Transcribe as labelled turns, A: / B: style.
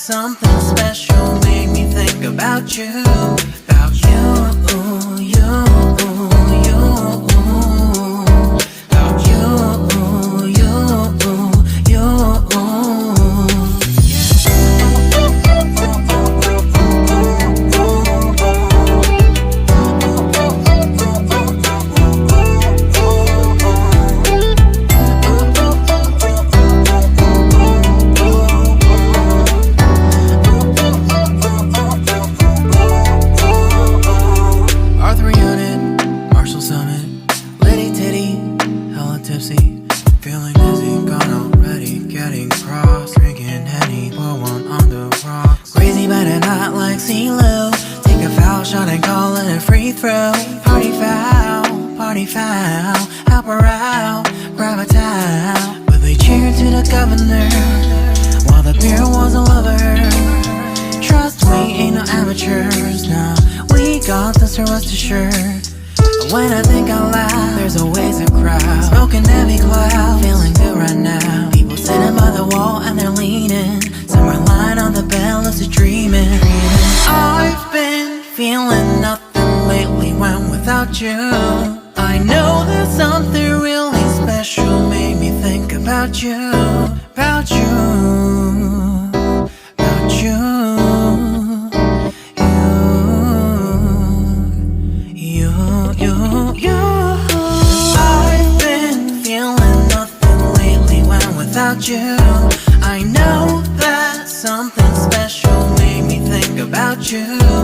A: something special made me think about you, about you, you, you, about you, you, you, feeling dizzy, gone already, getting cross, drinking Henny, pour one on the rocks. Crazy but not like CeeLo. Take a foul shot and call it a free throw. Party foul, help her out, grab a towel. But they cheered to the governor, while the beer was all over her. Trust we ain't no amateurs, nah, we got this, so rest assured. When I think out loud, there's always a crowd, smoking heavy cloud, feeling good right now. People sitting by the wall and they're leaning, some are lying on the bed, lucid dreaming. I've been feeling nothing lately when without you. I know there's something really special made me think about you, about you, about you. I've been feeling nothing lately when without you. I know that something special made me think about you.